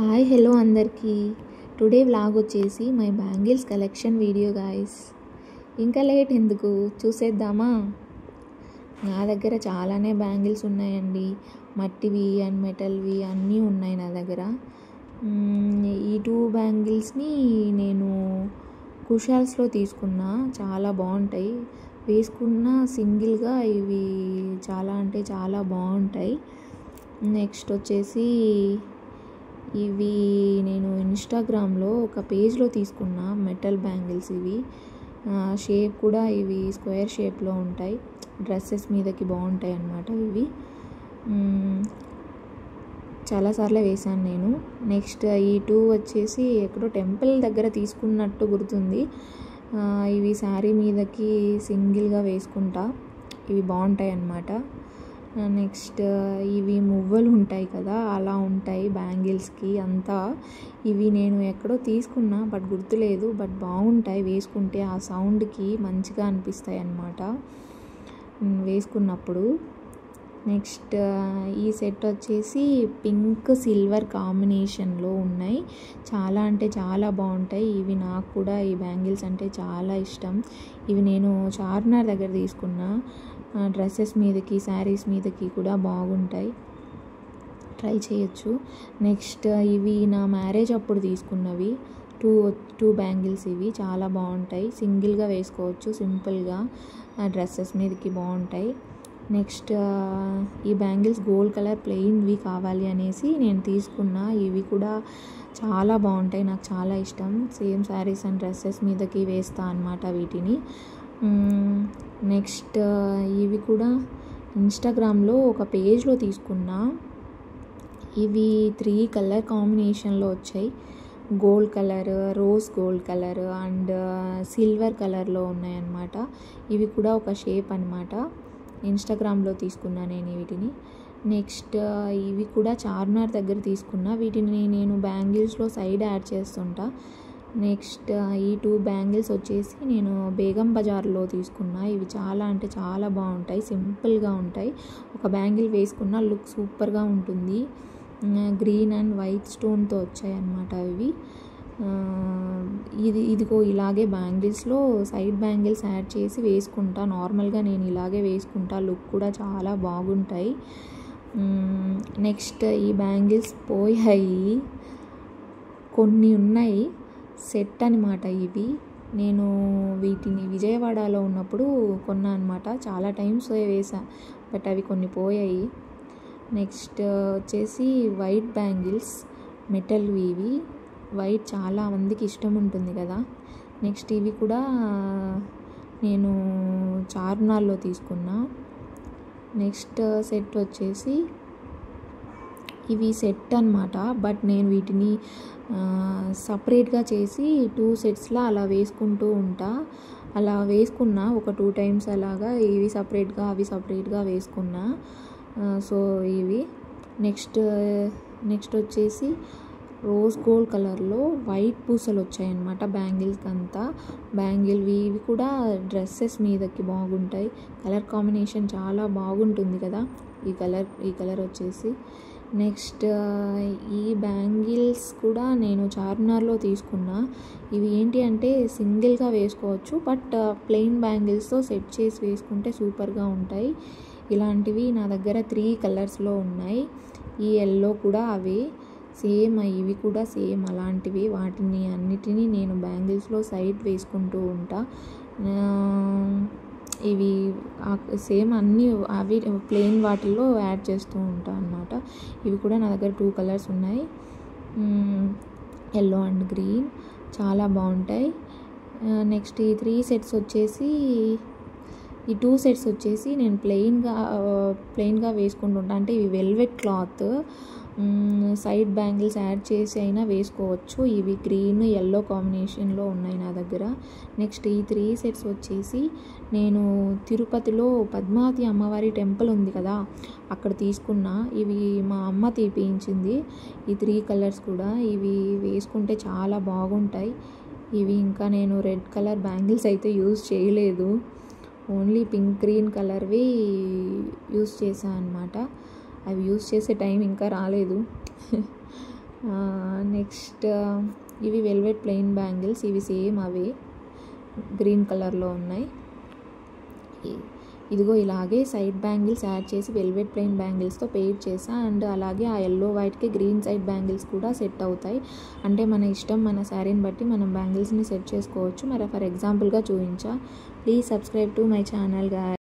Hi hello అందరికీ. Today vlog వచ్చేసి my bangles collection video guys. ఇంకా లేట్ ఎందుకు, చూసేద్దామా. నా దగ్గర చాలానే బ్యాంగిల్స్ ఉన్నాయండి, మట్టివి అండ్ మెటల్వి అన్నీ ఉన్నాయి నా దగ్గర. ఈ 2 బ్యాంగిల్స్ని నేను కుషాల్స్లో తీసుకున్నా, చాలా బాగుంటాయి. వేసుకున్న సింగిల్గా ఇవి చాలా అంటే చాలా బాగుంటాయి. నెక్స్ట్ వచ్చేసి ఇవి నేను ఇన్స్టాగ్రామ్లో ఒక పేజ్లో తీసుకున్న మెటల్ బ్యాంగిల్స్. ఇవి షేప్ కూడా ఇవి స్క్వేర్ షేప్లో ఉంటాయి, డ్రెస్సెస్ మీదకి బాగుంటాయి అన్నమాట. ఇవి చాలాసార్లు వేశాను నేను. నెక్స్ట్ ఈ 2 వచ్చేసి ఎక్కడో టెంపుల్ దగ్గర తీసుకున్నట్టు గుర్తుంది. ఇవి శారీ మీదకి సింగిల్గా వేసుకుంటా, ఇవి బాగుంటాయి అన్నమాట. నెక్స్ట్ ఇవి మువ్వలు ఉంటాయి కదా, అలా ఉంటాయి బ్యాంగిల్స్కి అంతా. ఇవి నేను ఎక్కడో తీసుకున్నా బట్ గుర్తులేదు, బట్ బాగుంటాయి వేసుకుంటే. ఆ సౌండ్కి మంచిగా అనిపిస్తాయి అన్నమాట వేసుకున్నప్పుడు. నెక్స్ట్ ఈ సెట్ వచ్చేసి పింక్ సిల్వర్ కాంబినేషన్లో ఉన్నాయి, చాలా అంటే చాలా బాగుంటాయి. ఇవి నాకు కూడా ఈ బ్యాంగిల్స్ అంటే చాలా ఇష్టం. ఇవి నేను చార్మినార్ దగ్గర తీసుకున్నా, డ్రెస్సెస్ మీదకి శారీస్ మీదకి కూడా బాగుంటాయి, ట్రై చేయొచ్చు. నెక్స్ట్ ఇవి నా మ్యారేజ్ అప్పుడు తీసుకున్నవి 2 బ్యాంగిల్స్. ఇవి చాలా బాగుంటాయి, సింగిల్గా వేసుకోవచ్చు, సింపుల్గా డ్రెస్సెస్ మీదకి బాగుంటాయి. నెక్స్ట్ ఈ బ్యాంగిల్స్ గోల్డ్ కలర్ ప్లెయిన్వి కావాలి అనేసి నేను తీసుకున్నా. ఇవి కూడా చాలా బాగుంటాయి, నాకు చాలా ఇష్టం. సేమ్ శారీస్ అండ్ డ్రెస్సెస్ మీదకి వేస్తా అన్నమాట వీటిని. నెక్స్ట్ ఇవి కూడా ఇన్స్టాగ్రామ్లో ఒక పేజ్లో తీసుకున్నా. ఇవి 3 కలర్ కాంబినేషన్లో వచ్చాయి, gold colour, rose gold colour and silver కలర్లో ఉన్నాయన్నమాట. ఇవి కూడా ఒక షేప్ అన్నమాట. ఇన్స్టాగ్రామ్లో తీసుకున్నా నేను వీటిని. నెక్స్ట్ ఇవి కూడా చార్మినార్ దగ్గర తీసుకున్నా. వీటిని నేను బ్యాంగిల్స్లో సైడ్ యాడ్ చేస్తుంటా. నెక్స్ట్ ఈ 2 బ్యాంగిల్స్ వచ్చేసి నేను బేగం బజార్లో తీసుకున్నా. ఇవి చాలా అంటే చాలా బాగుంటాయి, సింపుల్గా ఉంటాయి. ఒక బ్యాంగిల్ వేసుకున్న లుక్ సూపర్గా ఉంటుంది. గ్రీన్ అండ్ వైట్ స్టోన్తో వచ్చాయి అన్నమాట ఇవి. ఇదిగో ఇలాగే బ్యాంగిల్స్లో సైడ్ బ్యాంగిల్స్ యాడ్ చేసి వేసుకుంటా. నార్మల్గా నేను ఇలాగే వేసుకుంటా, లుక్ కూడా చాలా బాగుంటాయి. నెక్స్ట్ ఈ బ్యాంగిల్స్ పోయాయి, కొన్ని ఉన్నాయి సెట్ అనమాట. ఇవి నేను వీటిని విజయవాడలో ఉన్నప్పుడు కొన్నా అనమాట, చాలా టైమ్స్ వేసా బట్ అవి కొన్ని పోయాయి. నెక్స్ట్ వచ్చేసి వైట్ బ్యాంగిల్స్ మెటల్వి. ఇవి వైట్ చాలా మందికి ఇష్టం ఉంటుంది కదా. నెక్స్ట్ ఇవి కూడా నేను చార్మినార్లో తీసుకున్నా. నెక్స్ట్ సెట్ వచ్చేసి ఇవి సెట్ అన్నమాట, బట్ నేను వీటిని సపరేట్గా చేసి 2 సెట్స్లా అలా వేసుకుంటూ ఉంటా. అలా వేసుకున్నా ఒక 2 టైమ్స్ అలాగా, ఇవి సపరేట్గా అవి సపరేట్గా వేసుకున్నా. సో ఇవి నెక్స్ట్ వచ్చేసి రోజ్ గోల్డ్ కలర్లో వైట్ పూసలు వచ్చాయన్నమాట బ్యాంగిల్స్కి అంతా. ఇవి కూడా డ్రెస్సెస్ మీదకి బాగుంటాయి, కలర్ కాంబినేషన్ చాలా బాగుంటుంది కదా ఈ కలర్ వచ్చేసి. నెక్స్ట్ ఈ బ్యాంగిల్స్ కూడా నేను చార్మినార్లో తీసుకున్నా. ఇవి ఏంటి అంటే సింగిల్గా వేసుకోవచ్చు, బట్ ప్లెయిన్ బ్యాంగిల్స్తో సెట్ చేసి వేసుకుంటే సూపర్గా ఉంటాయి. ఇలాంటివి నా దగ్గర 3 కలర్స్లో ఉన్నాయి. ఈ ఎల్లో కూడా అవే సేమ్, ఇవి కూడా సేమ్ అలాంటివి. వాటిని అన్నిటినీ నేను బ్యాంగిల్స్లో సైడ్ వేసుకుంటూ ఉంటా. ఇవి సేమ్ అన్నీ అవి ప్లెయిన్ వాటిల్లో యాడ్ చేస్తూ ఉంటా అన్నమాట. ఇవి కూడా నా దగ్గర 2 కలర్స్ ఉన్నాయి, ఎల్లో అండ్ గ్రీన్, చాలా బాగుంటాయి. నెక్స్ట్ ఈ 2 సెట్స్ వచ్చేసి నేను ప్లెయిన్గా వేసుకుంటుంటా. అంటే ఇవి velvet cloth, side bangles add చేసి అయినా వేసుకోవచ్చు. ఇవి గ్రీన్ ఎల్లో కాంబినేషన్లో ఉన్నాయి నా దగ్గర. నెక్స్ట్ ఈ 3 సెట్స్ వచ్చేసి నేను తిరుపతిలో పద్మావతి అమ్మవారి టెంపుల్ ఉంది కదా, అక్కడ తీసుకున్నా. ఇవి మా అమ్మ తీపించింది ఈ 3 కలర్స్ కూడా. ఇవి వేసుకుంటే చాలా బాగుంటాయి. ఇవి ఇంకా నేను రెడ్ కలర్ బ్యాంగిల్స్ అయితే యూజ్ చేయలేదు, ఓన్లీ పింక్ గ్రీన్ కలర్వి యూజ్ చేశాను అన్నమాట. అవి యూజ్ చేసే టైం ఇంకా రాలేదు. నెక్స్ట్ ఇవి వెల్వెట్ ప్లెయిన్ బ్యాంగిల్స్, ఇవి సేమ్ అవే గ్రీన్ కలర్లో ఉన్నాయి. ఇదిగో ఇలాగే సైడ్ బ్యాంగిల్స్ యాడ్ చేసి వెల్వెట్ ప్లెయిన్ బ్యాంగిల్స్తో పెయిర్ చేసా. అండ్ అలాగే ఆ ఎల్లో వైట్కి గ్రీన్ సైడ్ బ్యాంగిల్స్ కూడా సెట్ అవుతాయి. అంటే మన ఇష్టం, మన శారీని బట్టి మనం బ్యాంగిల్స్ని సెట్ చేసుకోవచ్చు. మరి ఫర్ ఎగ్జాంపుల్గా చూపించా. Please subscribe to my channel guys.